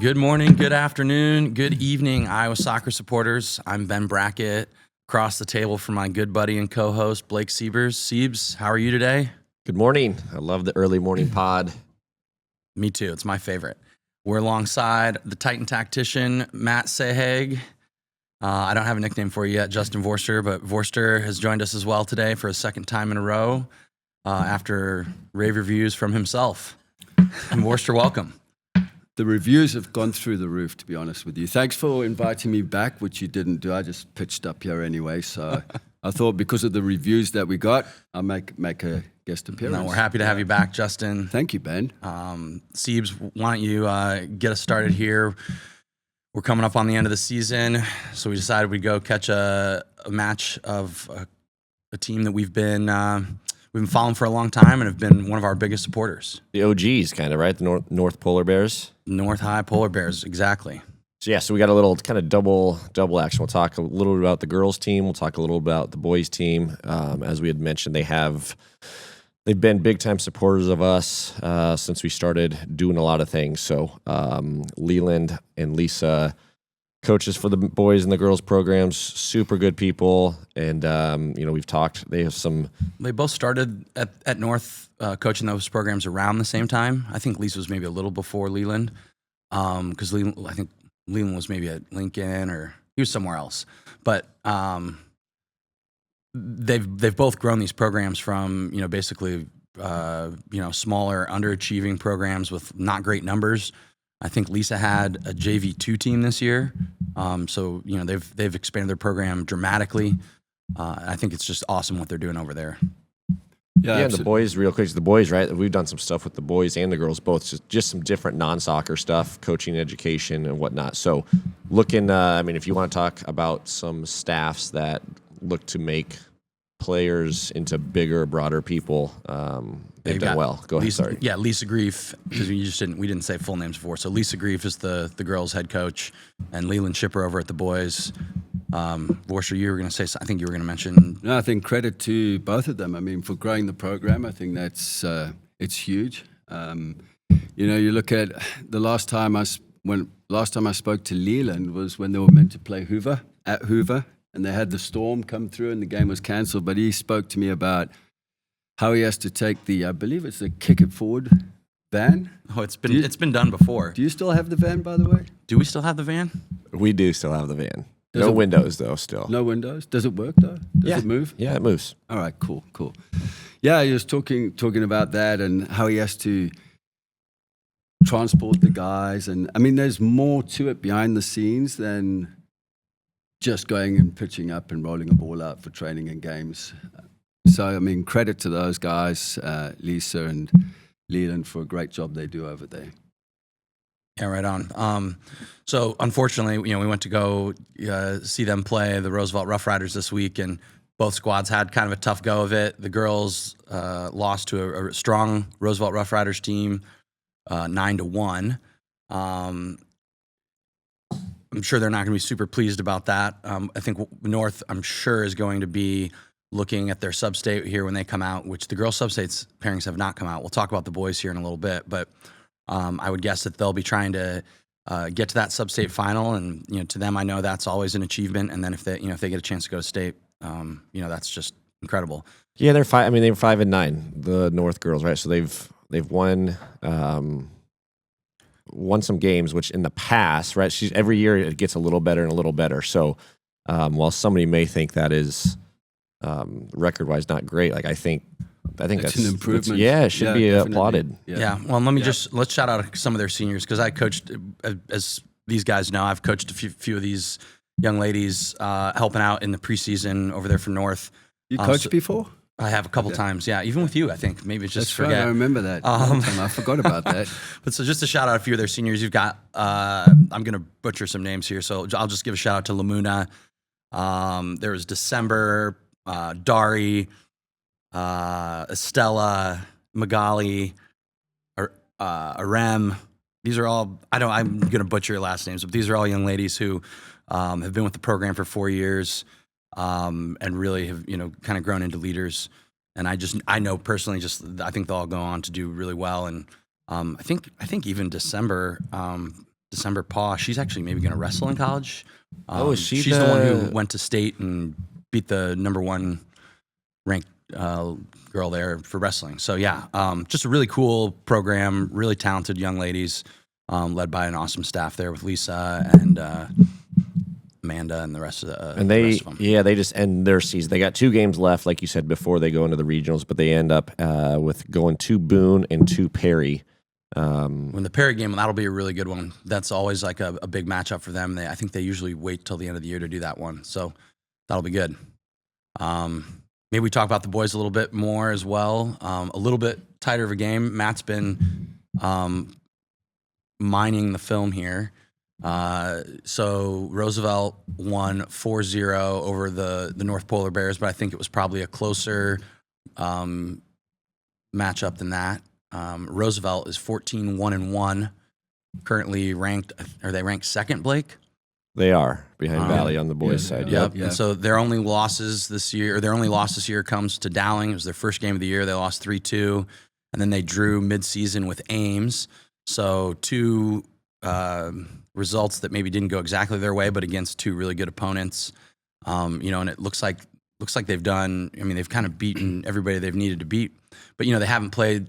Good morning, good afternoon, good evening, Iowa soccer supporters. I'm Ben Brackett, across the table from my good buddy and co-host, Blake Siebers. Siebes, how are you today? Good morning. I love the early morning pod. Me too. It's my favorite. We're alongside the Titan tactician, Matt Sahag. I don't have a nickname for you yet, Justin Vorster, but Vorster has joined us as well today for a second time in a row after rave reviews from himself. And Vorster, welcome. The reviews have gone through the roof, to be honest with you. Thanks for inviting me back, which you didn't do. I just pitched up here anyway. So I thought because of the reviews that we got, I'll make a guest appearance. No, we're happy to have you back, Justin. Thank you, Ben. Siebes, why don't you get us started here? We're coming up on the end of the season, so we decided we'd go catch a match of a team that we've been following for a long time and have been one of our biggest supporters. The OGs, kind of, right? The North Polar Bears. North High Polar Bears, exactly. So we got a little kind of double action. We'll talk a little about the girls' team. We'll talk a little about the boys' team. As we had mentioned, they've been big-time supporters of us since we started doing a lot of things. So Leland and Lisa, coaches for the boys and the girls programs, super good people. And, we've talked. They both started at North coaching those programs around the same time. I think Lisa was maybe a little before Leland because I think Leland was maybe at Lincoln or he was somewhere else. But they've both grown these programs from, basically, smaller, underachieving programs with not great numbers. I think Lisa had a JV2 team this year. So they've expanded their program dramatically. I think it's just awesome what they're doing over there. Yeah, the boys, real quick, the boys, right? We've done some stuff with the boys and the girls, both just some different non-soccer stuff, coaching, education, and whatnot. So looking, if you want to talk about some staffs that look to make players into bigger, broader people, they've done well. Go ahead, sorry. Yeah, Lisa Grief, because we didn't say full names before. So Lisa Grief is the girls' head coach, and Leland Shipper over at the boys. Vorster, you were going to say, I think you were going to mention. No, I think credit to both of them. For growing the program, I think that's it's huge. You look at the last time I spoke to Leland was when they were meant to play at Hoover, and they had the storm come through and the game was cancelled. But he spoke to me about how he has to take I believe it's the Kick It Forward van. Oh, it's been done before. Do you still have the van, by the way? Do we still have the van? We do still have the van. No windows, though, still. No windows? Does it work, though? Does it move? Yeah, it moves. All right, cool. Yeah, he was talking about that and how he has to transport the guys. And, there's more to it behind the scenes than just going and pitching up and rolling a ball out for training and games. So, credit to those guys, Lisa and Leland, for a great job they do over there. Yeah, right on. So unfortunately, we went to go see them play the Roosevelt Rough Riders this week, and both squads had kind of a tough go of it. The girls lost to a strong Roosevelt Rough Riders team, 9-1. I'm sure they're not going to be super pleased about that. I think North, I'm sure, is going to be looking at their Substate here when they come out, which the girls' Substate's pairings have not come out. We'll talk about the boys here in a little bit, but I would guess that they'll be trying to get to that Substate final, and to them, I know that's always an achievement. And then if they get a chance to go to state, that's just incredible. Yeah, they're five. They were 5-9, the North girls, right? So they've won some games, which in the past, right? Every year it gets a little better and a little better. So while somebody may think that is record-wise not great, I think that's an improvement. It should be definitely. applauded. Yeah. Well, let's shout out some of their seniors, because I coached, as these guys know, I've coached a few of these young ladies helping out in the preseason over there for North. You coached before? I have a couple times, yeah. Even with you, I think. Maybe it's just That's forget. Right, I remember that. I forgot about that. But so just to shout out a few of their seniors, you've got, I'm going to butcher some names here, so I'll just give a shout out to Lamuna. There was December, Dari, Estella, Magali, Arem. These are all, I'm going to butcher your last names, but these are all young ladies who have been with the program for 4 years and really have, kind of grown into leaders. And I know personally, I think they'll all go on to do really well. And I think even December December Paw. She's actually maybe going to wrestle in college. Is she she's the one who went to state and beat the number 1 ranked girl there for wrestling. So yeah, just a really cool program, really talented young ladies, led by an awesome staff there with Lisa and Amanda and the rest of the and the rest of them. they just end their season. They got 2 games left, like you said, before they go into the regionals, but they end up with going to Boone and to Perry. When the Perry game, that'll be a really good one. That's always like a big matchup for them. I think they usually wait till the end of the year to do that one. So that'll be good. Maybe we talk about the boys a little bit more as well. A little bit tighter of a game. Matt's been mining the film here. So Roosevelt won 4-0 over the North Polar Bears, but I think it was probably a closer matchup than that. Roosevelt is 14-1-1, currently ranked. Are they ranked second, Blake? They are behind Valley on the boys' side. Yep. Yeah. And so their only loss this year comes to Dowling. It was their first game of the year. They lost 3-2, and then they drew midseason with Ames. So 2 results that maybe didn't go exactly their way, but against 2 really good opponents. And it looks like they've done. I mean, they've kind of beaten everybody they've needed to beat, but they haven't played.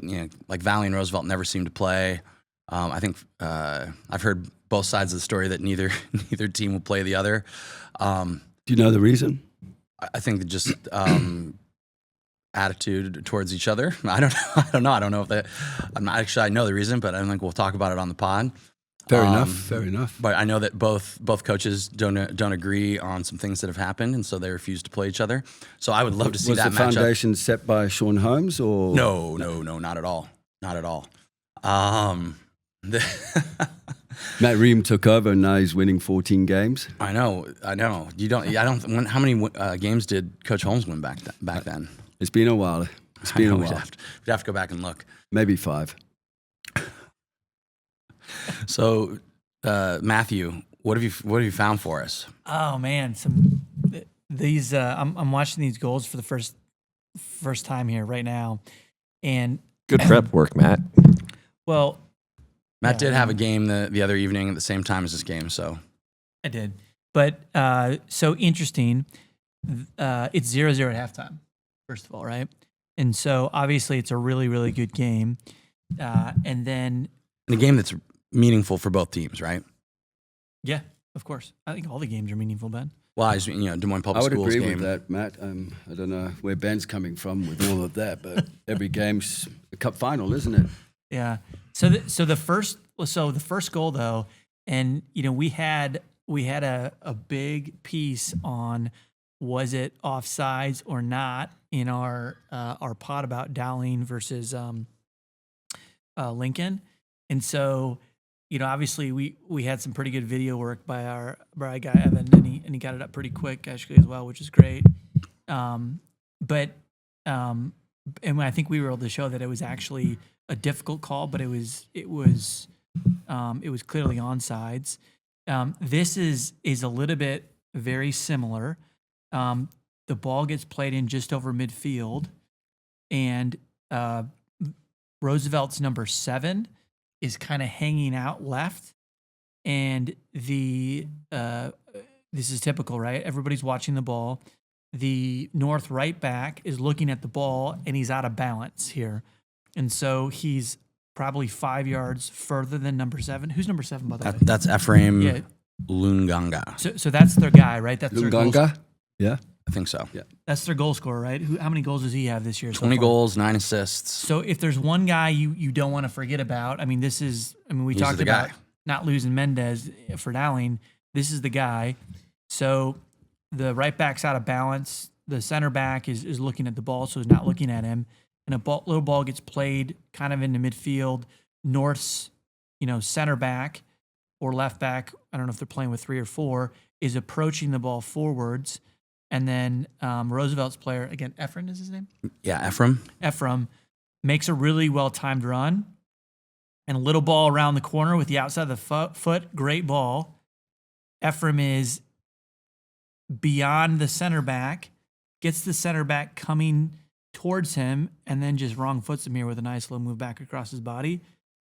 Like Valley and Roosevelt never seem to play. I think I've heard both sides of the story that neither team will play the other. Do you know the reason? I think just attitude towards each other. I don't know. I don't know if that. I'm not actually. I know the reason, but I don't think we'll talk about it on the pod. Fair enough. But I know that both coaches don't agree on some things that have happened, and so they refuse to play each other. So I would love to see that Was the matchup. foundation set by Sean Holmes or No, not at all. Not at all. Matt Ream took over and now he's winning 14 games? I know. You don't. I don't. How many games did Coach Holmes win back then? It's been a while. We'd have to go back and look. Maybe 5. So, Matthew, what have you found for us? Oh man, these I'm watching these goals for the first time here right now, and Good prep work, Matt. well, Matt did have a game the other evening at the same time as this game, so I did, but so interesting. It's 0-0 at halftime, first of all, right? And so obviously it's a really really good game, and then in a game that's meaningful for both teams, right? yeah, of course, I think all the games are meaningful, Ben. Well, Des Moines I Public would Schools agree game. with that, Matt. I don't know where Ben's coming from with all of that, but every game's a cup final, isn't it? Yeah. So the first goal though, and we had a big piece on was it offsides or not in our pod about Dowling versus Lincoln, and so obviously we had some pretty good video work by our guy Evan, and he got it up pretty quick actually as well, which is great. And I think we were able to show that it was actually a difficult call, but it was clearly onsides. This is a little bit very similar. The ball gets played in just over midfield, and Roosevelt's number 7 is kind of hanging out left, and this is typical, right? Everybody's watching the ball. The North right back is looking at the ball, and he's out of balance here. And so he's probably 5 yards further than number 7. Who's number 7, by the way? That's Ephraim Lunganga. So that's their guy, right? That's their goal. Lunganga? Yeah. I think so. Yeah. That's their goal scorer, right? How many goals does he have this year? 20 so far? goals, 9 assists. So if there's one guy you don't want to forget about, we He's talked the about guy. not losing Mendez for Dowling. This is the guy. So the right back's out of balance. The center back is looking at the ball, so he's not looking at him. And little ball gets played kind of into midfield. North's, center back or left back, I don't know if they're playing with 3 or 4, is approaching the ball forwards. And then Roosevelt's player, again, Ephraim is his name? Yeah, Ephraim. Ephraim makes a really well-timed run. And a little ball around the corner with the outside of the foot. Great ball. Ephraim is beyond the center back, gets the center back coming towards him, and then just wrong foots him here with a nice little move back across his body.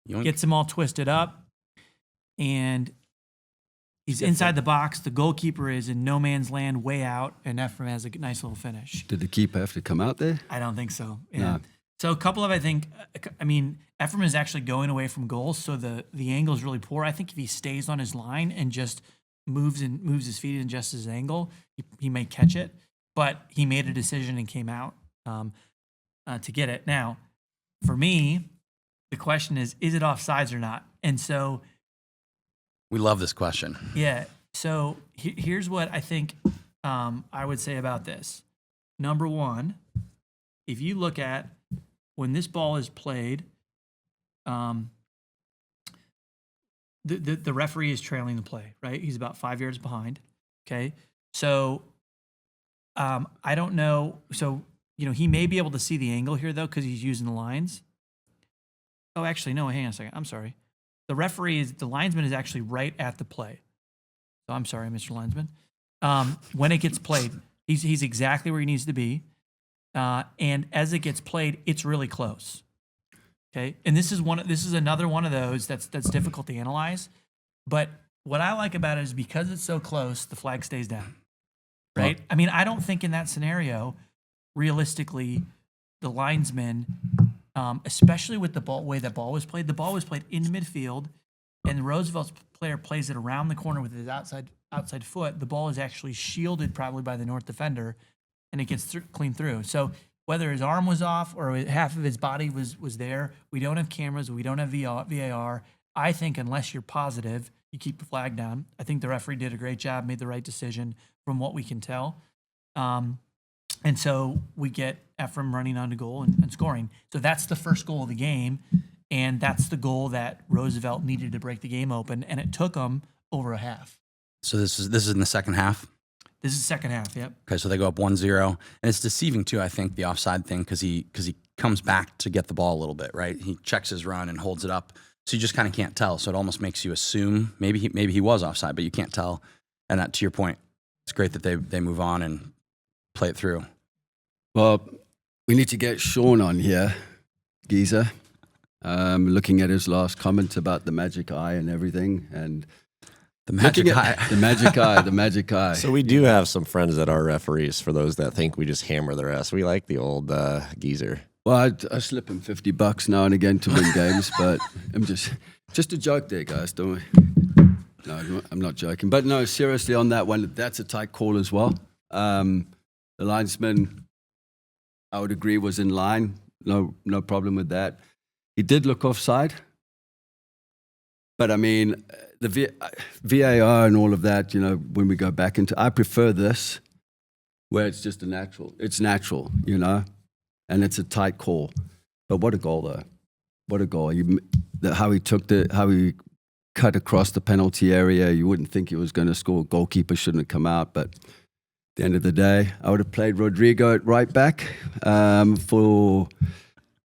Yoink. Gets him all twisted up. and he's inside the box. The goalkeeper is in no man's land, way out, and Ephraim has a nice little finish. Did the keeper have to come out there? I don't think so. Yeah. No. So a couple of, I mean, Ephraim is actually going away from goals, so the angle is really poor. I think if he stays on his line and just moves his feet and adjusts his angle, he may catch it. But he made a decision and came out to get it. Now, for me, the question is it offsides or not? And so We love this question. yeah. So here's what I think I would say about this. Number one, if you look at when this ball is played, the referee is trailing the play, right? He's about 5 yards behind. Okay. So I don't know. So, he may be able to see the angle here, though, because he's using the lines. Oh, actually, no, hang on a second. I'm sorry. The linesman is actually right at the play. So I'm sorry, Mr. Linesman. When it gets played, he's exactly where he needs to be. And as it gets played, it's really close. Okay. And this is another one of those that's difficult to analyze. But what I like about it is because it's so close, the flag stays down. Right? I mean, I don't think in that scenario, realistically, the linesman, especially with the way that ball was played in midfield, and the Roosevelt player plays it around the corner with his outside foot. The ball is actually shielded probably by the North defender, and it gets clean through. So whether his arm was off or half of his body was there, we don't have cameras, we don't have VAR. I think unless you're positive, you keep the flag down. I think the referee did a great job, made the right decision from what we can tell. And so we get Ephraim running onto goal and scoring. So that's the first goal of the game, and that's the goal that Roosevelt needed to break the game open, and it took them over a half. So this is in the second half? This is second half, yep. Okay, so they go up 1-0. And it's deceiving, too, I think, the offside thing, because he comes back to get the ball a little bit, right? He checks his run and holds it up. So you just kind of can't tell. So it almost makes you assume maybe he was offside, but you can't tell. And that, to your point, it's great that they move on and play it through. Well, we need to get Sean on here, Geezer. Looking at his last comment about the magic eye and everything, and The magic eye. the magic eye, the magic eye. So we do have some friends that are referees. For those that think we just hammer the rest, we like the old geezer. Well, I slip him $50 now and again to win games, but I'm just a joke there, guys. Don't we? No, I'm not joking. But no, seriously, on that one, that's a tight call as well. The linesman, I would agree, was in line. No problem with that. He did look offside. But I mean, the VAR and all of that, when we go back into, I prefer this, where it's just it's natural, and it's a tight call. But what a goal, though. What a goal. How he cut across the penalty area, you wouldn't think he was going to score. Goalkeeper shouldn't have come out, but at the end of the day, I would have played Rodrigo at right back for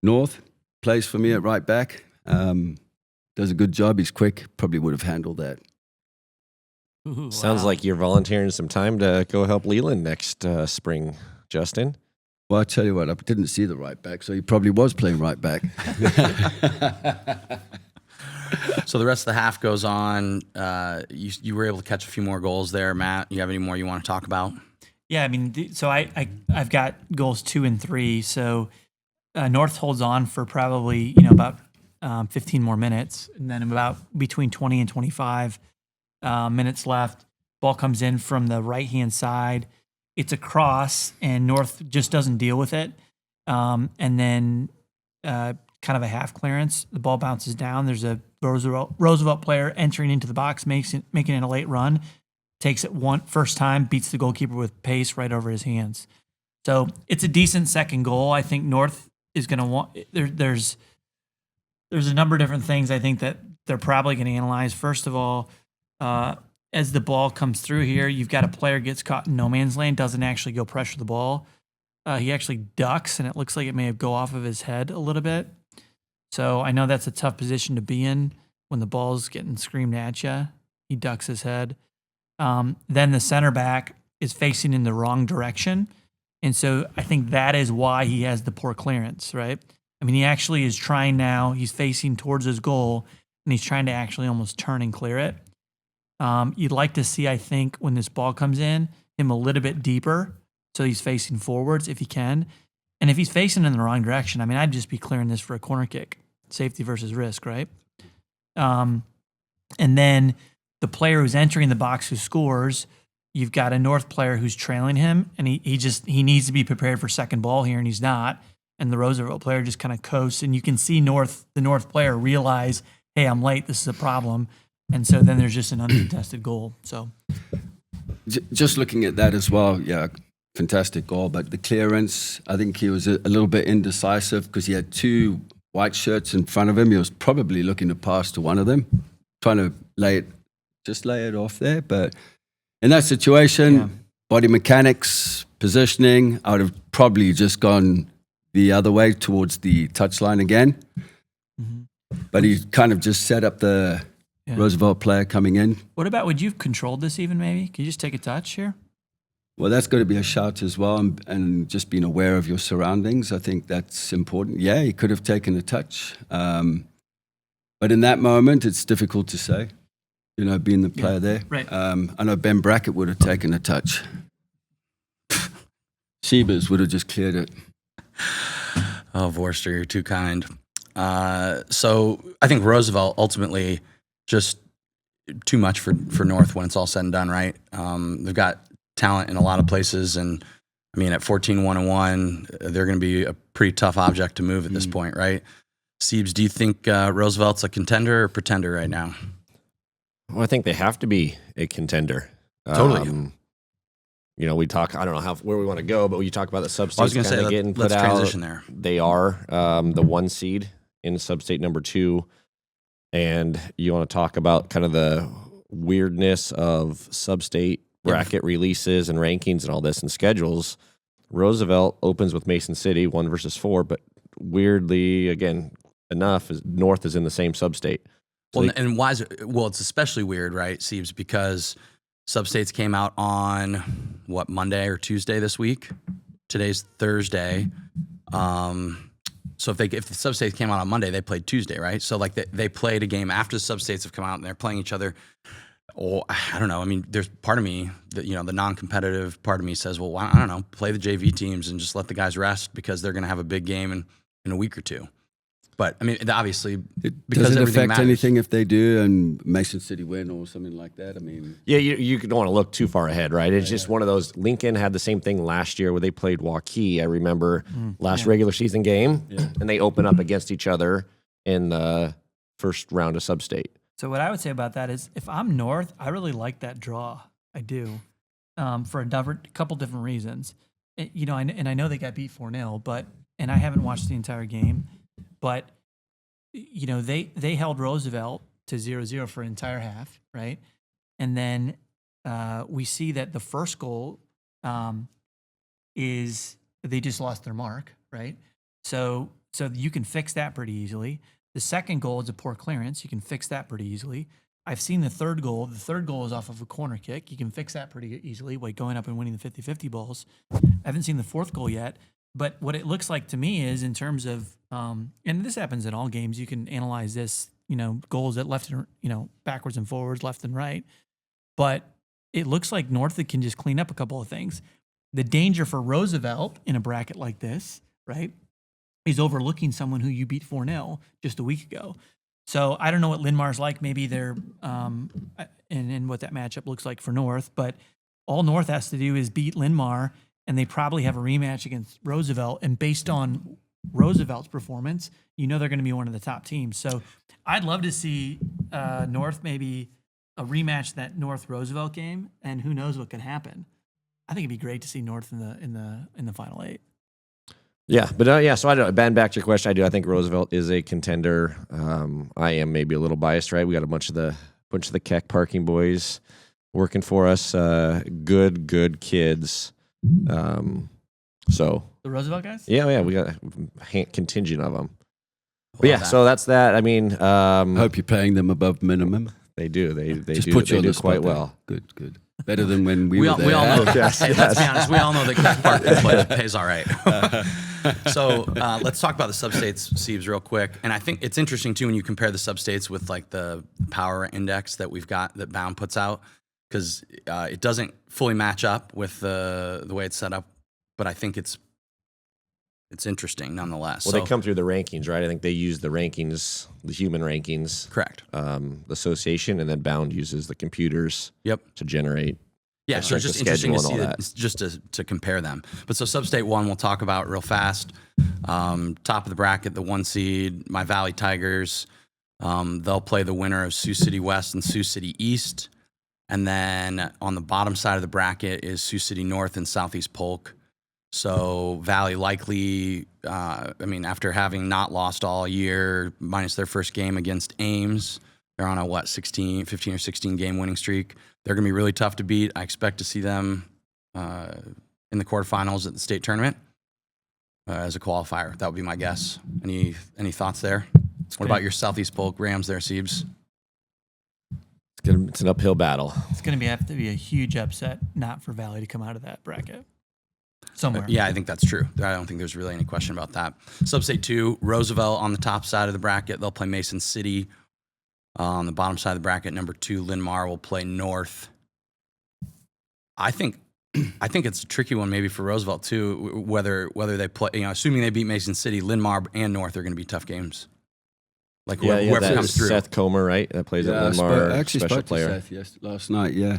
North. Plays for me at right back. Does a good job. He's quick. Probably would have handled that. Ooh, Sounds wow. like you're volunteering some time to go help Leland next spring, Justin. Well, I tell you what, I didn't see the right back, so he probably was playing right back. So the rest of the half goes on. You were able to catch a few more goals there, Matt. You have any more you want to talk about? Yeah, I mean, so I've got goals 2 and 3. So North holds on for probably about 15 more minutes, and then about between 20 and 25 minutes left. Ball comes in from the right hand side. It's a cross, and North just doesn't deal with it. And then kind of a half clearance. The ball bounces down. There's a Roosevelt player entering into the box, making it a late run. Takes it first time, beats the goalkeeper with pace right over his hands. So it's a decent second goal. I think North is going to want. There's a number of different things I think that they're probably going to analyze. First of all, as the ball comes through here, you've got a player gets caught in no man's land, doesn't actually go pressure the ball. He actually ducks, and it looks like it may have go off of his head a little bit. So I know that's a tough position to be in when the ball's getting screamed at you. He ducks his head. Then the center back is facing in the wrong direction. And so I think that is why he has the poor clearance, right? I mean, he actually is trying now. He's facing towards his goal, and he's trying to actually almost turn and clear it. You'd like to see, I think, when this ball comes in, him a little bit deeper so he's facing forwards if he can. And if he's facing in the wrong direction, I mean, I'd just be clearing this for a corner kick. Safety versus risk, right? And then the player who's entering the box who scores, you've got a North player who's trailing him, and he needs to be prepared for second ball here, and he's not. And the Roosevelt player just kind of coasts, and you can see the North player realize, hey, I'm late, this is a problem. And so then there's just an uncontested goal. So just looking at that as well, yeah, fantastic goal. But the clearance, I think he was a little bit indecisive because he had two white shirts in front of him. He was probably looking to pass to one of them, trying to lay it off there. But in that situation, body mechanics, positioning, I would have probably just gone the other way towards the touchline again. Mm-hmm. But he kind of just set up the Roosevelt player coming in. What about, would you have controlled this even maybe? Could you just take a touch here? Well, that's got to be a shout as well, and just being aware of your surroundings. I think that's important. Yeah, he could have taken a touch. But in that moment, it's difficult to say, being the player there. Right. I know Ben Brackett would have taken a touch. Siebers would have just cleared it. Oh, Vorster, you're too kind. So I think Roosevelt ultimately just too much for North when it's all said and done, right? They've got talent in a lot of places, and I mean at 14-1-1, they're going to be a pretty tough object to move at this point, right? Siebes, do you think Roosevelt's a contender or pretender right now? Well, I think they have to be a contender. Totally. We talk, I don't know where we want to go, but when you talk about the Substates I was going to say, getting put let's out, transition there. They are the 1 seed in Substate number 2. And you want to talk about kind of the weirdness of Substate bracket releases and rankings and all this and schedules. Roosevelt opens with Mason City 1 versus 4, but weirdly, again, enough, North is in the same Substate. So and why is it? Well, it's especially weird, right, Siebes, because Substates came out on Monday or Tuesday this week. Today's Thursday. So if the Substates came out on Monday, they played Tuesday, right? So like they played a game after the Substates have come out and they're playing each other. Oh, I don't know. I mean, there's part of me that, the non-competitive part of me says, well, I don't know, play the JV teams and just let the guys rest because they're going to have a big game in a week or two. But I mean, obviously, because does it everything affect matters. anything if they do and Mason City win or something like that? I mean, yeah, you don't want to look too far ahead, right? It's just one of those. Lincoln had the same thing last year where they played Waukee. I remember last regular season game, and they open up against each other in the first round of Substate. So what I would say about that is, if I'm North, I really like that draw. I do, for a couple different reasons. I know they got beat 4-0, and I haven't watched the entire game, but they held Roosevelt to 0-0 for an entire half, right? And then we see that the first goal is they just lost their mark, right? So you can fix that pretty easily. The second goal is a poor clearance. You can fix that pretty easily. I've seen the third goal. The third goal is off of a corner kick. You can fix that pretty easily by going up and winning the 50-50 balls. I haven't seen the fourth goal yet. But what it looks like to me is in terms of, and this happens in all games, you can analyze this, goals at left and, backwards and forwards, left and right. But it looks like North can just clean up a couple of things. The danger for Roosevelt in a bracket like this, right, is overlooking someone who you beat 4-0 just a week ago. So I don't know what Linmar's like. Maybe they're, and what that matchup looks like for North. But all North has to do is beat Linmar, and they probably have a rematch against Roosevelt. And based on Roosevelt's performance, they're going to be one of the top teams. So I'd love to see North maybe a rematch that North Roosevelt game, and who knows what could happen. I think it'd be great to see North in the Final 8. Yeah, but so Ben, back to your question. I think Roosevelt is a contender. I am maybe a little biased, right? We got a bunch of the Keck parking boys working for us. Good kids. So the Roosevelt guys? Yeah, we got a contingent of them. But so that's that. I mean, I hope you're paying them above minimum. They do. They just do. Put you they on do the spot quite there. well. Good. Better than when we were there. We all know. Yes, Hey, let's be honest. We all know that Keck Park pays all right. So let's talk about the substates, Siebes, real quick. And I think it's interesting too when you compare the substates with like the power index that we've got that Bound puts out, because it doesn't fully match up with the way it's set up. But I think it's interesting nonetheless. Well, they come through the rankings, right? I think they use the rankings, the human rankings, correct. The association, and then Bound uses the computers. Yep. To generate. Yeah, so it's the just interesting to schedule see and all that, just to compare them. But so Substate 1 we'll talk about real fast. Top of the bracket, the 1 seed, my Valley Tigers. They'll play the winner of Sioux City West and Sioux City East. And then on the bottom side of the bracket is Sioux City North and Southeast Polk. So Valley likely, after having not lost all year, minus their first game against Ames, they're on a 15 or 16 game winning streak. They're going to be really tough to beat. I expect to see them in the quarterfinals at the state tournament as a qualifier. That would be my guess. Any thoughts there? What about your Southeast Polk Rams there, Siebes? It's an uphill battle. It's going to have to be a huge upset not for Valley to come out of that bracket somewhere. Yeah, I think that's true. I don't think there's really any question about that. Substate 2, Roosevelt on the top side of the bracket. They'll play Mason City. On the bottom side of the bracket, number 2, Linn-Mar will play North. I think it's a tricky one maybe for Roosevelt too, whether they play, assuming they beat Mason City, Linn-Mar and North are going to be tough games. Like whoever comes through. Seth Comer, right? That plays at Linn-Mar, I actually special spoke player. to Seth last night. Yeah.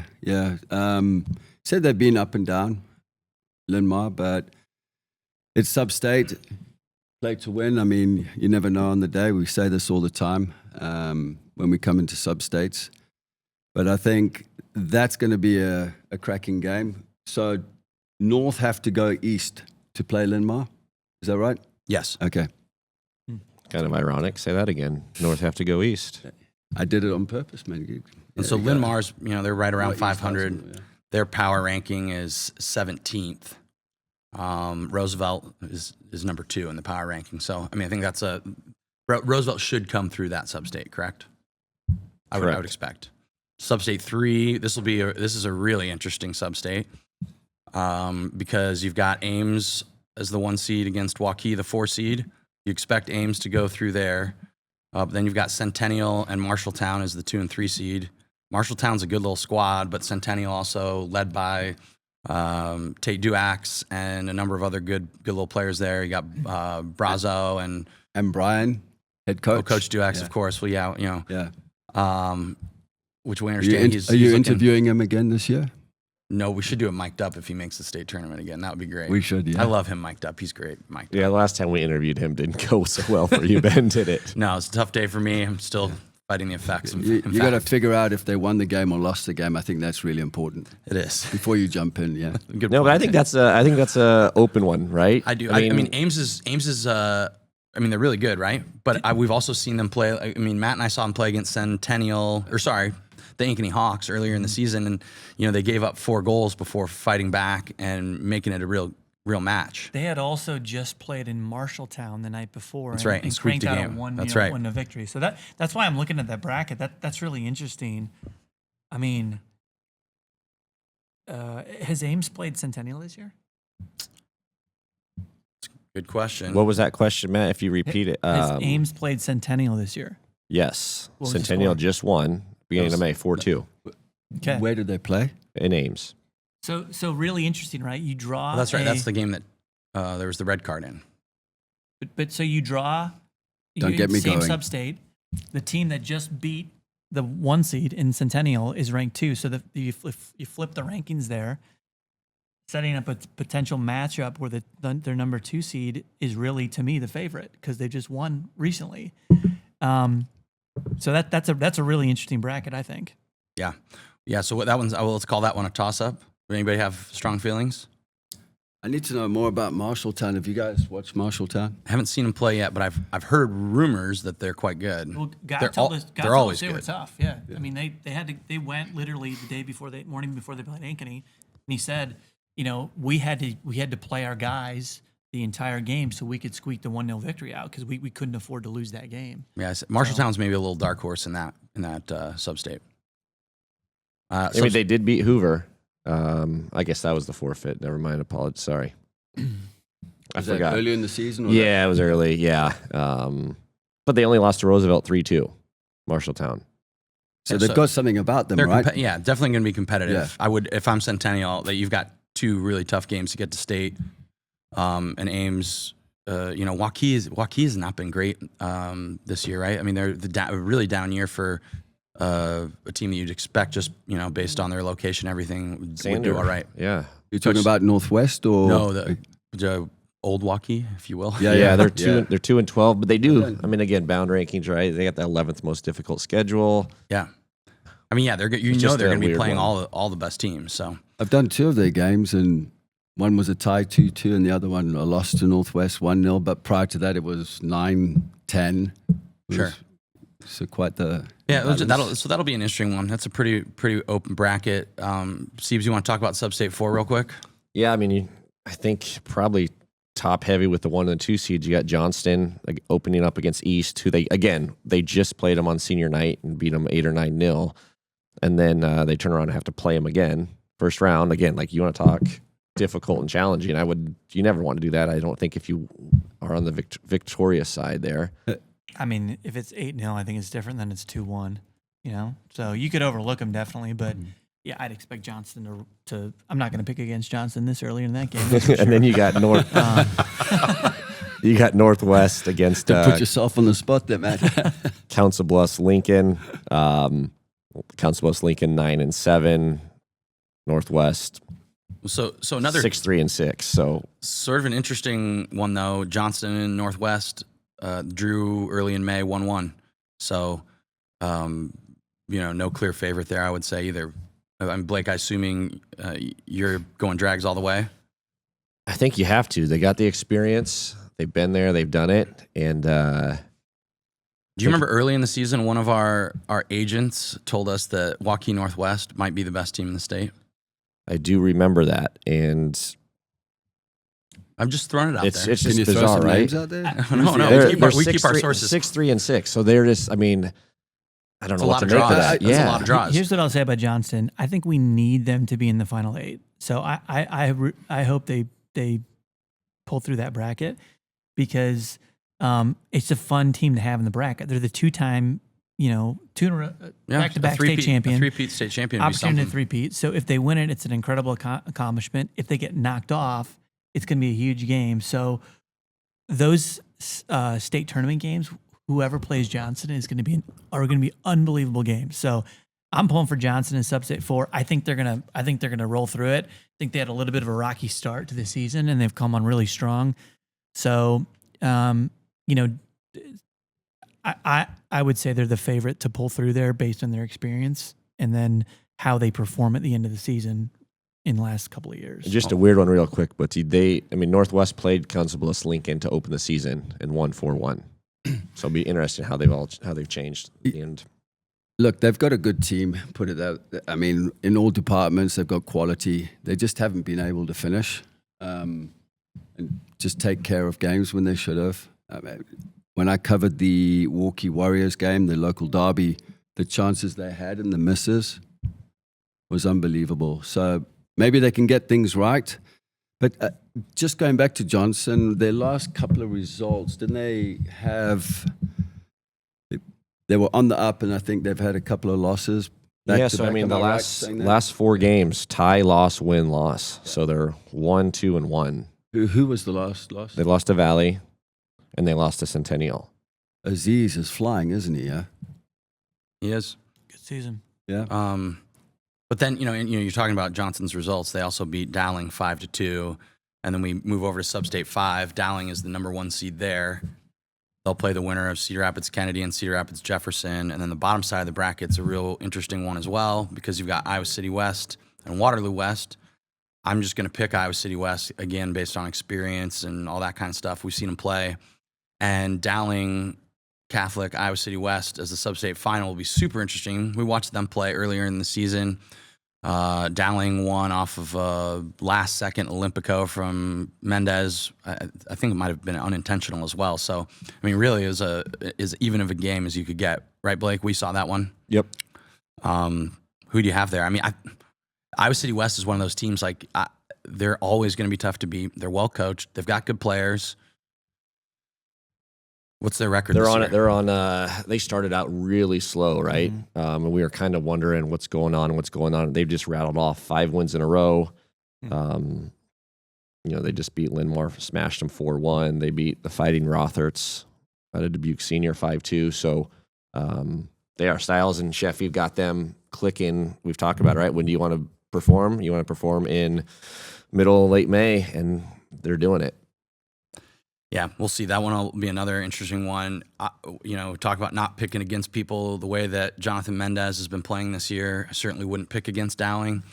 Said they've been up and down, Linn-Mar, but it's Substate. Play to win. I mean, you never know on the day. We say this all the time when we come into Substates. But I think that's going to be a cracking game. So North have to go east to play Linn-Mar. Is that right? Yes. Okay. Kind of ironic. Say that again. North have to go east. I did it on purpose, man. And so Linn-Mar's, they're right around 500. Yeah. Their power ranking is 17th. Roosevelt is number 2 in the power ranking. So, I think that's Roosevelt should come through that substate, correct? I would expect. Substate 3, this is a really interesting substate because you've got Ames as the 1 seed against Waukee, the 4 seed. You expect Ames to go through there. But then you've got Centennial and Marshalltown as the 2 and 3 seed. Marshalltown's a good little squad, but Centennial also led by Tate Duax and a number of other good little players there. You got Brazo and Brian, head coach. Oh, Coach Duax, of course. Well, which we Are understand you interviewing him again this year? No, we should do it mic'd up if he makes the state tournament again. That would be great. We should, yeah. I love him mic'd up. He's great mic'd up. Yeah, the last time we interviewed him didn't go so well for you, Ben, did it? No, it's a tough day for me. I'm still fighting the effects. You got to figure out if they won the game or lost the game. I think that's really important. It is. Before you jump in, yeah. Good No, point. but I think that's a open one, right? I do. I mean, Ames is. They're really good, right? But we've also seen them play. Matt and I saw them play against the Ankeny Hawks earlier in the season, and they gave up 4 goals before fighting back and making it a real match. They had also just played in Marshalltown the night before. That's right, and squeaked cranked a out game. a one, That's right. won a victory. So that's why I'm looking at that bracket. That's really interesting. Has Ames played Centennial this year? Good question. What was that question, Matt? If you repeat it, Has Ames played Centennial this year? Yes, What was the Centennial score? just won beginning of May, 4-2 Okay. Where did they play? in Ames. So really interesting, right? You draw. That's right. That's the game that there was the red card in. But so you draw. Don't get me same going. Substate. The team that just beat the 1 seed in Centennial is ranked 2. So you flip the rankings there, setting up a potential matchup where their number 2 seed is really, to me, the favorite because they just won recently. So that's a really interesting bracket, I think. Yeah. So that one's. Let's call that one a toss-up. Anybody have strong feelings? I need to know more about Marshalltown. Have you guys watched Marshalltown? I haven't seen them play yet, but I've heard rumors that they're quite good. Well, God They're told us always they were good. tough. Yeah. They went literally the morning before they played Ankeny, and he said, we had to play our guys the entire game so we could squeak the 1-0 victory out because we couldn't afford to lose that game. Yeah, Marshalltown's maybe a little dark horse in that sub-state. They did beat Hoover. I guess that was the forfeit. Never mind. Apologies. Sorry. Was that forgot. earlier in the season? Or Yeah, it was early. Yeah. But they only lost to Roosevelt 3-2, Marshalltown. So they've got something about them, They're right? yeah, definitely going to be competitive. Yeah. I would, if I'm Centennial, that you've got 2 really tough games to get to state, and Ames. Waukee has not been great this year, right? I mean, they're a really down year for a team that you'd expect, just based on their location, everything would do all right. Yeah. You're talking about Northwest or No, the old Waukee, if you will. Yeah, they're 2-12, but they do. I mean, again, bound rankings, right? They got the 11th most difficult schedule. Yeah. I mean, yeah, they're they're just going a to be weird playing one. all the best teams. So I've done 2 of their games, and one was a tie 2-2, and the other one a loss to Northwest 1-0. But prior to that, it was 9-10. Sure. So quite the that'll be an interesting one. That's a pretty open bracket. Siebes, you want to talk about Substate 4 real quick? Yeah, I mean, I think probably top heavy with the 1 and the 2 seeds. You got Johnston opening up against East, who they just played them on senior night and beat them 8 or 9-0. And then they turn around and have to play them again. First round, again, like you want to talk difficult and challenging. You never want to do that. I don't think if you are on the victorious side there. I mean, if it's 8-0, I think it's different than it's 2-1. So you could overlook them definitely, but yeah, I'd expect Johnston to. I'm not going to pick against Johnston this early in that game. And then you got you got Northwest against put yourself on the spot there, man. Council Bluffs Lincoln. Council Bluffs Lincoln 9-7. Northwest So another 6-3-6. So sort of an interesting one though. Johnston and Northwest drew early in May 1-1. So no clear favorite there. I would say either. I'm Blake. I assuming you're going Drags all the way. I think you have to. They got the experience. They've been there. They've done it. And do you remember early in the season, one of our agents told us that Waukee Northwest might be the best team in the state? I do remember that. And I'm just throwing it out there. it's Can just you throw bizarre, some right? names out there? No. We keep our sources. 6-3-6. So they're just. I mean, I don't know what to make of that. That's a lot of draws. Here's what I'll say about Johnston. I think we need them to be in the final 8. So I hope they pull through that bracket because it's a fun team to have in the bracket. They're the 2-time, back-to-back state champion. A three-peat state champion would be Opportunity to something. three-peat. So if they win it, it's an incredible accomplishment. If they get knocked off, it's going to be a huge game. So those state tournament games, whoever plays Johnston are going to be unbelievable games. So I'm pulling for Johnston in Substate 4. I think they're gonna roll through it. I think they had a little bit of a rocky start to the season, and they've come on really strong. So I would say they're the favorite to pull through there based on their experience and then how they perform at the end of the season in the last couple of years. Just a weird one, real quick. But Northwest played Council Bluffs Lincoln to open the season and won 4-1. So it'll be interesting how they've changed at the end. Look, they've got a good team. Put it out. I mean, in all departments, they've got quality. They just haven't been able to finish and just take care of games when they should have. When I covered the Waukee Warriors game, the local derby, the chances they had and the misses was unbelievable. So maybe they can get things right. But just going back to Johnson, their last couple of results, didn't they have? They were on the up, and I think they've had a couple of losses. Yeah, so I mean, the last 4 games, tie, loss, win, loss. So they're 1-2-1. Who was the last loss? They lost to Valley, and they lost to Centennial. Aziz is flying, isn't he? Yeah, He is. Good season. yeah. But then you're talking about Johnson's results. They also beat Dowling 5-2, and then we move over to Substate 5. Dowling is the number 1 seed there. They'll play the winner of Cedar Rapids Kennedy and Cedar Rapids Jefferson, and then the bottom side of the bracket's a real interesting one as well because you've got Iowa City West and Waterloo West. I'm just going to pick Iowa City West again based on experience and all that kind of stuff. We've seen them play, and Dowling Catholic Iowa City West as the Substate final will be super interesting. We watched them play earlier in the season. Dowling won off of a last-second Olympico from Mendez. I think it might have been unintentional as well. So, I mean, really, is as even of a game as you could get, right, Blake? We saw that one. Yep. Who do you have there? I mean, Iowa City West is one of those teams. Like they're always going to be tough to beat. They're well coached. They've got good players. What's their record? They're this on year? it. They're on. They started out really slow, right? And we were kind of wondering what's going on. They've just rattled off 5 wins in a row. They just beat Linmore, smashed them 4-1. They beat the Fighting Rotherts out of Dubuque Senior 5-2. So they are. Styles and Sheffy have got them clicking. We've talked about it, right? When do you want to perform? You want to perform in middle, late May, and they're doing it. Yeah, we'll see. That one will be another interesting one. Talk about not picking against people the way that Jonathan Mendez has been playing this year. I certainly wouldn't pick against Dowling.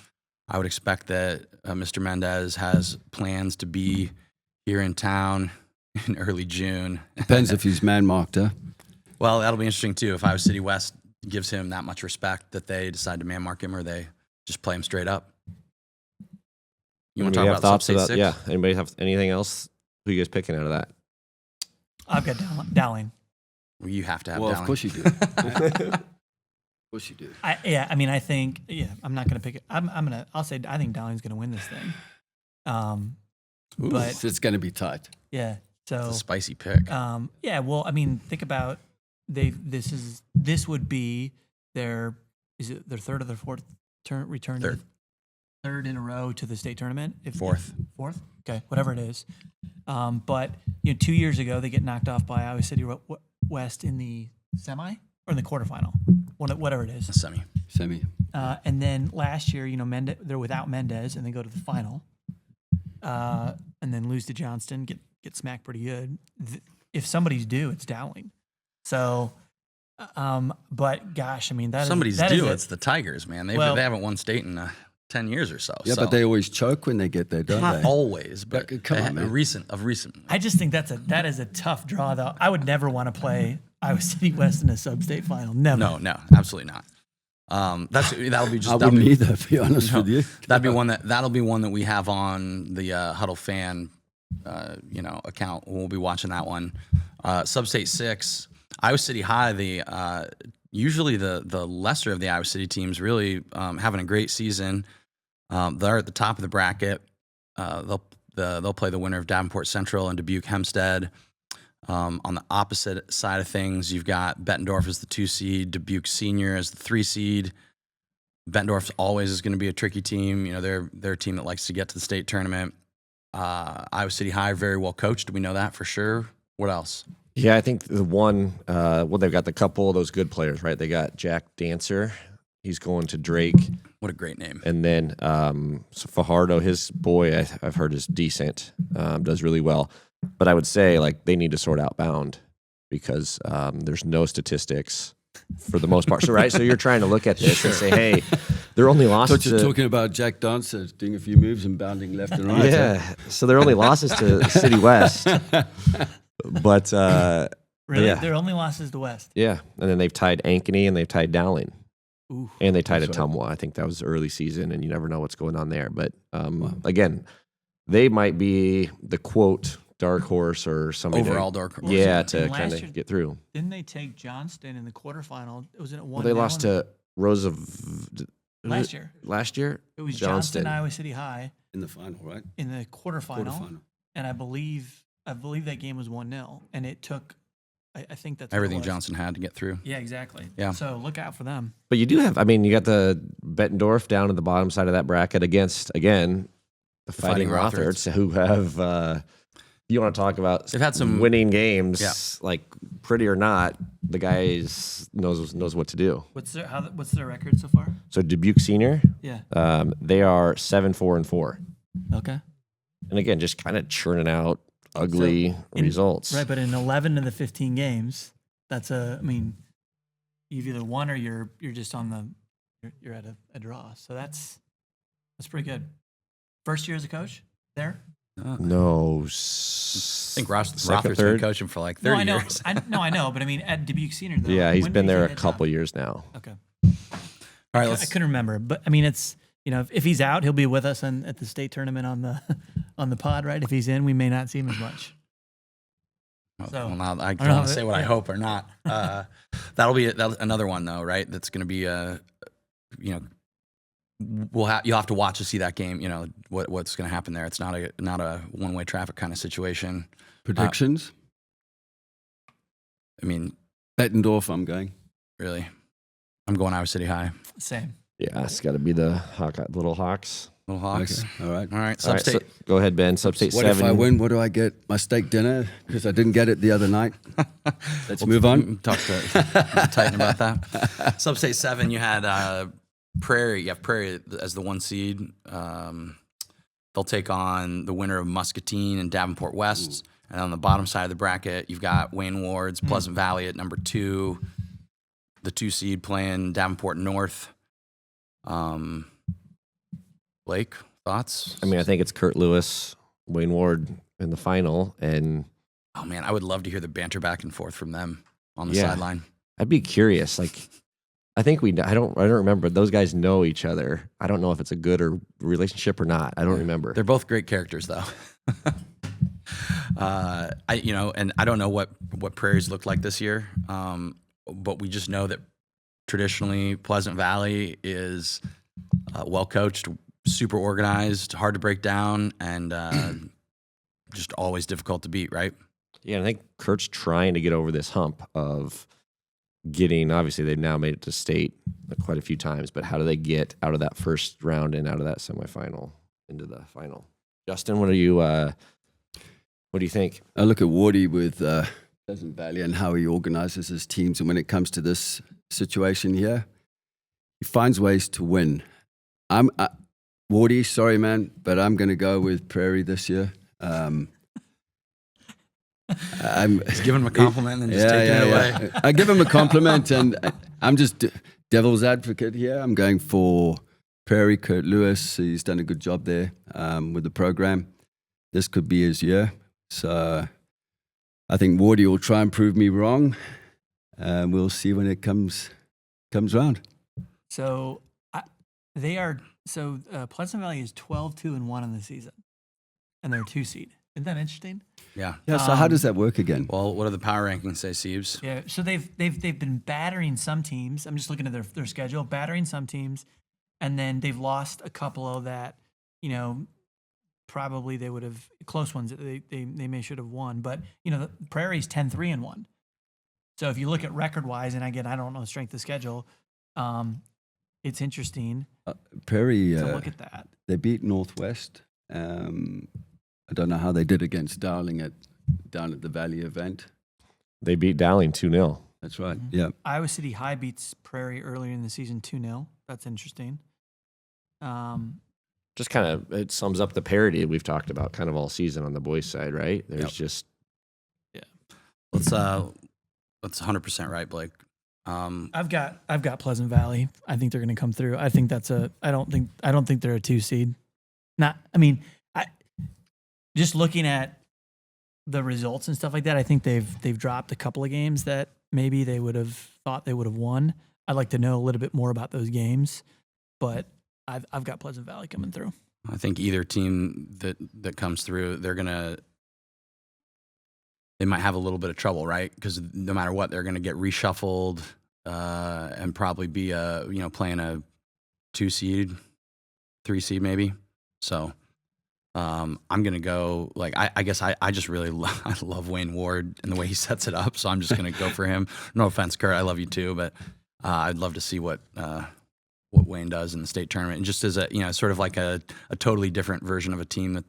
I would expect that Mr. Mendez has plans to be here in town in early June. Depends if he's man-marked, huh? Well, that'll be interesting, too, if Iowa City West gives him that much respect that they decide to man-mark him or they just play him straight up. You want to talk about Substate 6? Yeah. Anybody have anything else? Who you guys picking out of that? I've got Dowling. Well, you have to have Well, Dowling. of course you do. Of course you do. I think I'm not going to pick it. I'll say I think Dowling's going to win this thing. But It's going to be tight. yeah, so It's a spicy pick. well, I mean, think about this would be their third or their fourth return Third. Third in a row to the state tournament. Fourth. Fourth, okay, whatever it is. But 2 years ago they get knocked off by Iowa City West in the semi or in the quarterfinal, whatever it is. Semi. And then last year, they're without Mendez and they go to the final, and then lose to Johnston, get smacked pretty good. If somebody's due, it's Dowling. So, but gosh, I mean, Somebody's that due. is It's the Tigers, man. They haven't won state in 10 years or so. Yeah, so. but they always choke when they get there, don't Not they? always, but Come on, man. recent. I just think that is a tough draw, though. I would never want to play Iowa City West in a sub-state final. Never. No, absolutely not. That'll be just. I wouldn't either, to be honest with you. That'll be one that we have on the Huddle Fan, account. We'll be watching that one. Substate 6, Iowa City High. Usually the lesser of the Iowa City teams really having a great season. They're at the top of the bracket. They'll play the winner of Davenport Central and Dubuque Hempstead. On the opposite side of things, you've got Bettendorf as the 2 seed, Dubuque Senior as the 3 seed. Bettendorf always is going to be a tricky team. They're a team that likes to get to the state tournament. Iowa City High, very well coached. We know that for sure. What else? Yeah, I think the one, they've got the couple of those good players, right? They got Jack Dancer. He's going to Drake. What a great name. And then so Fajardo, his boy, I've heard is decent, does really well. But I would say, they need to sort out Bound because there's no statistics for the most part. So, right? So you're trying to look at this and say, hey, their only I losses thought you were talking about Jack Dancer doing a few moves and bounding left and right. Yeah. So their only losses to City West. But Really? yeah. Their only loss is the West. Yeah. And then they've tied Ankeny and they've tied Dowling. Ooh. And they tied That's Atumwa. I think that was early season, and you never know what's going on there. But again, they might be the quote dark horse or somebody Overall dark horse. Yeah, And to last kind year- of get through. Didn't they take Johnston in the quarterfinal? Was it a 1-0? Well, they lost to Roosevelt last year. Last year, It was Johnston. Johnston, Iowa City High In the final, right? in the quarterfinal. Quarterfinal. And I believe that game was 1-0, and it took. I think that's what it Everything was. Johnson had to get through. Yeah, exactly. Yeah. So look out for them. But you do have, you got the Bettendorf down at the bottom side of that bracket against, again, the Fighting Fighting Rotherts, who have, you want to talk about They've had some winning games, Yeah. pretty or not, the guy knows what to do. What's their record so far? So Dubuque Senior, Yeah. they are 7-4-4. Okay. And again, just kind of churning out ugly results. Right, but in 11 of the 15 games, you've either won or you're just on you're at a draw. So that's pretty good. First year as a coach there? No. I think Rother's been third. coaching for 30 No, I know. years. I know, but at Dubuque Senior though. Yeah, he's when been did he there a get couple job? years now. Okay. All right, I let's. couldn't remember, but it's if he's out, he'll be with us at the state tournament on the pod, right? If he's in, we may not see him as much. So, Well, now I don't can't know, say what I yeah. hope or not. That'll be another one though, right? That's going to be you'll have to watch to see that game. You know what's going to happen there. It's not a one-way traffic kind of situation. Predictions? I mean, Bettendorf, I'm going. really, I'm going Iowa City High. Same. Yeah, it's got to be the Little Hawks. Little Hawks. Okay. All right. All right. All right, Substate. go ahead, Ben. Substate What 7. if I win? What do I get? My steak dinner? Because I didn't get it the other night. Let's move on. Talk to Titan about that. Substate 7, you had Prairie. You have Prairie as the 1 seed. They'll take on the winner of Muscatine and Davenport West. And on the bottom side of the bracket, you've got Wayne Ward's Pleasant Valley at number 2. The 2 seed playing Davenport North. Blake, thoughts? I mean, I think it's Kurt Lewis, Wayne Ward in the final, and Oh man, I would love to hear the banter back and forth from them on the Yeah. sideline. I'd be curious. Like, I think I don't remember. Those guys know each other. I don't know if it's a good relationship or not. I don't remember. They're both great characters, though. And I don't know what Prairie's looked like this year, but we just know that traditionally Pleasant Valley is well coached, super organized, hard to break down, and just always difficult to beat. Right? Yeah, I think Kurt's trying to get over this hump of getting. Obviously, they've now made it to state quite a few times, but how do they get out of that first round and out of that semifinal into the final? Justin, what do you think? I look at Wardy with Pleasant Valley and how he organizes his teams. And when it comes to this situation here, he finds ways to win. Wardy, sorry, man, but I'm going to go with Prairie this year. Just giving him a compliment and just taking it away. I give him a compliment, and I'm just devil's advocate here. I'm going for Prairie. Kurt Lewis, he's done a good job there with the program. This could be his year. So I think Wardy will try and prove me wrong. We'll see when it comes round. So Pleasant Valley is 12-2-1 in the season, and they're a 2 seed. Isn't that interesting? Yeah. Yeah. So how does that work again? Well, what do the power rankings say, Siebes? Yeah. So they've been battering some teams. I'm just looking at their schedule, battering some teams, and then they've lost a couple of that. Probably they would have close ones that they may should have won. But the Prairie's 10-3-1. So if you look at record wise, and again I don't know the strength of schedule, it's interesting Prairie. to look at that. They beat Northwest. I don't know how they did against Darling down at the Valley event. They beat Dowling 2-0. That's right. Yeah. Iowa City High beats Prairie earlier in the season 2-0. That's interesting. Just kind of, it sums up the parity we've talked about kind of all season on the boys' side, right? There's just That's 100% right, Blake. I've got Pleasant Valley. I think they're going to come through. I think I don't think they're a 2 seed. Just looking at the results and stuff like that, I think they've dropped a couple of games that maybe they would have thought they would have won. I'd like to know a little bit more about those games, but I've got Pleasant Valley coming through. I think either team that comes through, they might have a little bit of trouble, right? Because no matter what, they're going to get reshuffled and probably be playing a 2 seed, 3 seed maybe. So I'm going to go I guess I just really I love Wayne Ward and the way he sets it up. So I'm just going to go for him. No offense, Kurt, I love you too, but I'd love to see what Wayne does in the state tournament, and just as a sort of like a totally different version of a team that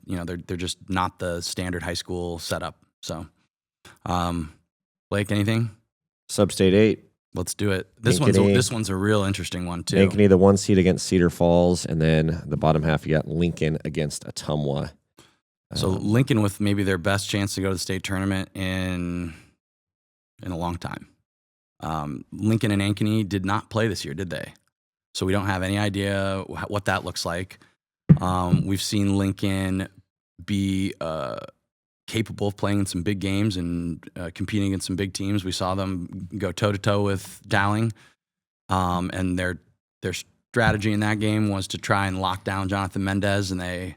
they're just not the standard high school setup. So, Blake, anything? Substate 8. Let's do it. This one's a real interesting one too. Ankeny, the 1 seed against Cedar Falls, and then the bottom half you got Lincoln against Ottumwa. So Lincoln with maybe their best chance to go to the state tournament in a long time. Lincoln and Ankeny did not play this year, did they? So we don't have any idea what that looks like. We've seen Lincoln be capable of playing in some big games and competing against some big teams. We saw them go toe-to-toe with Dowling, and their strategy in that game was to try and lock down Jonathan Mendez, and they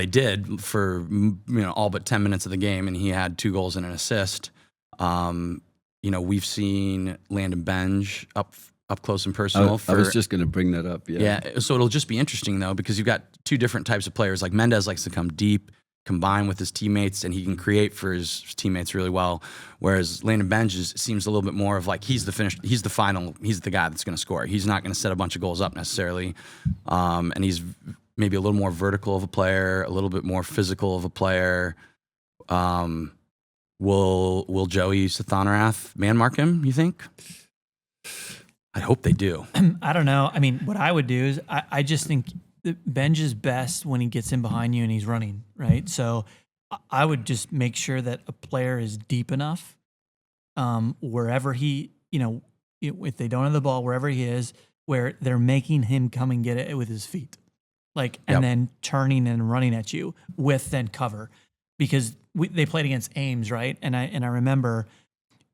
did for all but 10 minutes of the game, and he had 2 goals and an assist. We've seen Landon Benge up up close and personal. I was just going to bring that up. Yeah. So it'll just be interesting though, because you've got two different types of players. Like Mendez likes to come deep, combine with his teammates, and he can create for his teammates really well. Whereas Landon Benj seems a little bit more of like he's the guy that's going to score. He's not going to set a bunch of goals up necessarily, and he's maybe a little more vertical of a player, a little bit more physical of a player. Will Joey Sathanarath man mark him, you think? I hope they do. I don't know. I mean, what I would do is I just think Benj is best when he gets in behind you and he's running, right? So I would just make sure that a player is deep enough wherever he, if they don't have the ball, wherever he is, where they're making him come and get it with his feet. And then turning and running at you with then cover. Because they played against Ames, right? And I remember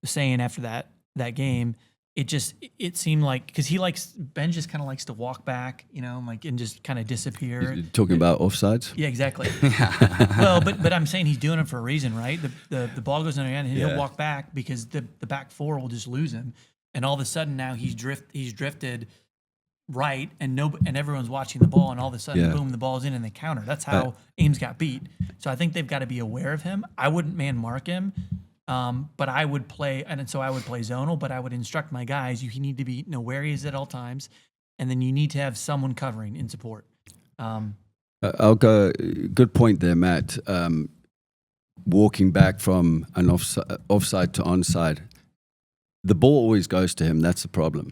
saying after that game, it seemed like, because Ben just kind of likes to walk back, and just kind of disappear. You're talking about offsides? Yeah, exactly. Well, but I'm saying he's doing it for a reason, right? The ball goes in the end and he'll walk back because the back four will just lose him. And all of a sudden now he's drifted right, and everyone's watching the ball, and all of a sudden, boom, the ball's in and they counter. That's how Ames got beat. So I think they've got to be aware of him. I wouldn't man mark him. But I would play, so I would play zonal, but I would instruct my guys, you need to know where he is at all times, and then you need to have someone covering in support. I'll go, good point there, Matt. Walking back from an offside to onside, the ball always goes to him. That's the problem.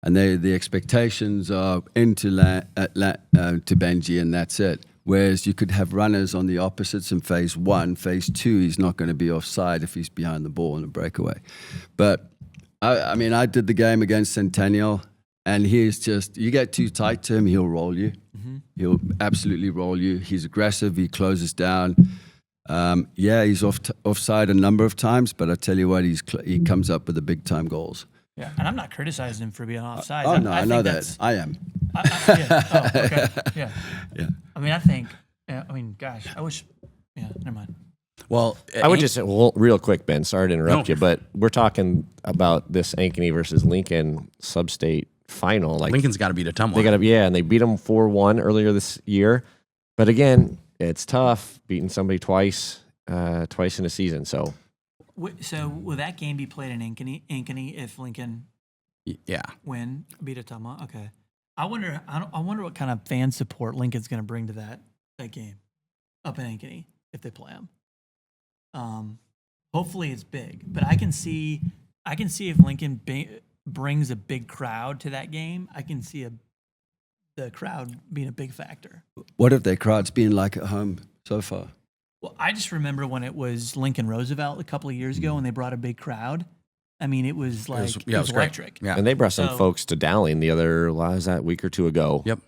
And the expectations are into to Benji, and that's it. Whereas you could have runners on the opposites in phase one. Phase two, he's not going to be offside if he's behind the ball in a breakaway. But, I did the game against Centennial, and he's just, you get too tight to him, he'll roll you. Mm-hmm. He'll absolutely roll you. He's aggressive, he closes down. He's offside a number of times, but I tell you what, he comes up with the big-time goals. Yeah, and I'm not criticizing him for being offside. I know that. I am. Okay. Yeah. Gosh, I wish. Yeah, never mind. Well, I would just say, real quick, Ben, sorry to interrupt you, but we're talking about this Ankeny versus Lincoln Substate final. Like Lincoln's got to beat Ottumwa. And they beat them 4-1 earlier this year. But again, it's tough beating somebody twice in a season. So will that game be played in Ankeny if Lincoln beat Ottumwa? Okay. I wonder what kind of fan support Lincoln's going to bring to that game up in Ankeny if they play them. Hopefully it's big, but I can see if Lincoln brings a big crowd to that game. I can see the crowd being a big factor. What have their crowds been like at home so far? Well, I just remember when it was Lincoln Roosevelt a couple of years ago and they brought a big crowd. I mean, it was electric. Yeah. And they brought some folks to Dowling the other, week or two ago. Yep.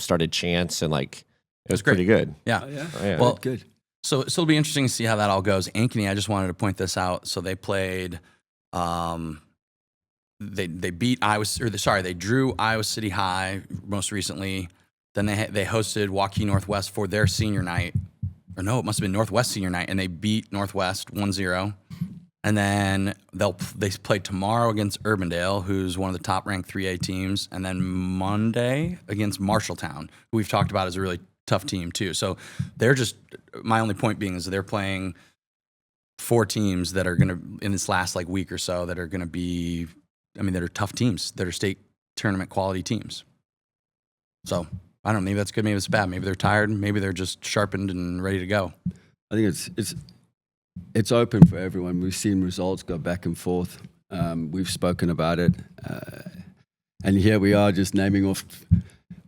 Started chants and it was pretty good. Yeah. Oh, yeah. Well, good. So it'll be interesting to see how that all goes. Ankeny, I just wanted to point this out. So they played, they beat they drew Iowa City High most recently. Then they hosted Waukee Northwest for their senior night. Or no, it must have been Northwest senior night, and they beat Northwest 1-0. And then they play tomorrow against Urbandale, who's one of the top-ranked 3A teams, and then Monday against Marshalltown, who we've talked about as a really tough team too. So they're just, my only point being is they're playing 4 teams that are going to, in this last week or so, that are going to be, that are tough teams, that are state tournament quality teams. So I don't know, maybe that's good, maybe it's bad. Maybe they're tired, maybe they're just sharpened and ready to go. I think it's open for everyone. We've seen results go back and forth. We've spoken about it. And here we are just naming off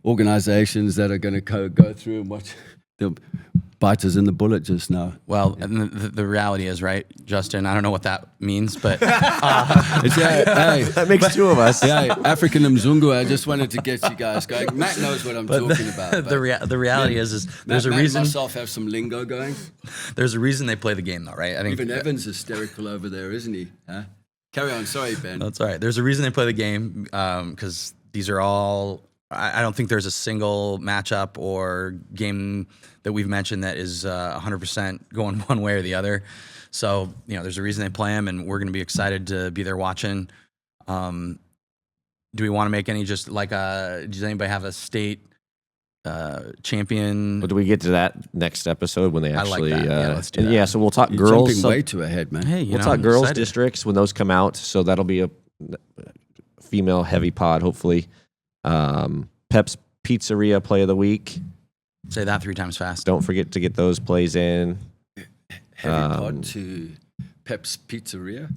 organizations that are going to go through and watch. They'll bite us in the bullet just now. Well, and the reality is, right, Justin, I don't know what that means, but that makes 2 of us. Yeah, African Mzungu, I just wanted to get you guys going. Matt knows what I'm talking about. The reality is there's Matt a reason. Matt myself have some lingo going. There's a reason they play the game, though, right? I think even Evan's hysterical over there, isn't he? Huh? Carry on. Sorry, Ben. That's all right. There's a reason they play the game because these are all. I don't think there's a single matchup or game that we've mentioned that is 100% going one way or the other. So, there's a reason they play them, and we're going to be excited to be there watching. do we want to make any just like does anybody have a state champion? But do we get to that next episode when they I like actually? that. Yeah, let's do that. Yeah, so we'll talk You're girls. jumping way too ahead, man. Hey, We'll talk girls excited. districts when those come out. So that'll be a female heavy pod, hopefully. Pep's Pizzeria play of the week. Say that 3 times fast. Don't forget to get those plays in. Heavy pod to Pep's Pizzeria.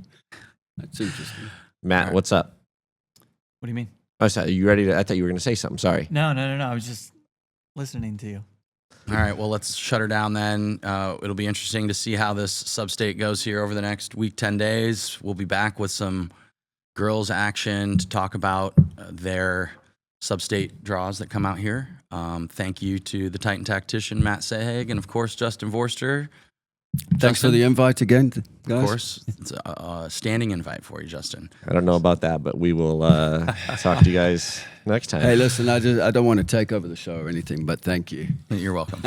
That's interesting. Matt, All right. what's up? What do you mean? Oh, sorry, you ready to? I thought you were going to say something. Sorry. No. I was just listening to you. All right, well, let's shut her down then. It'll be interesting to see how this Substate goes here over the next week, 10 days. We'll be back with some girls' action to talk about their Substate draws that come out here. Thank you to the Titan tactician, Matt Sahag, and, of course, Justin Vorster. Thanks for the invite again, guys. Of course, it's a standing invite for you, Justin. I don't know about that, but we will talk to you guys next time. Hey, listen, I don't want to take over the show or anything, but thank you. You're welcome.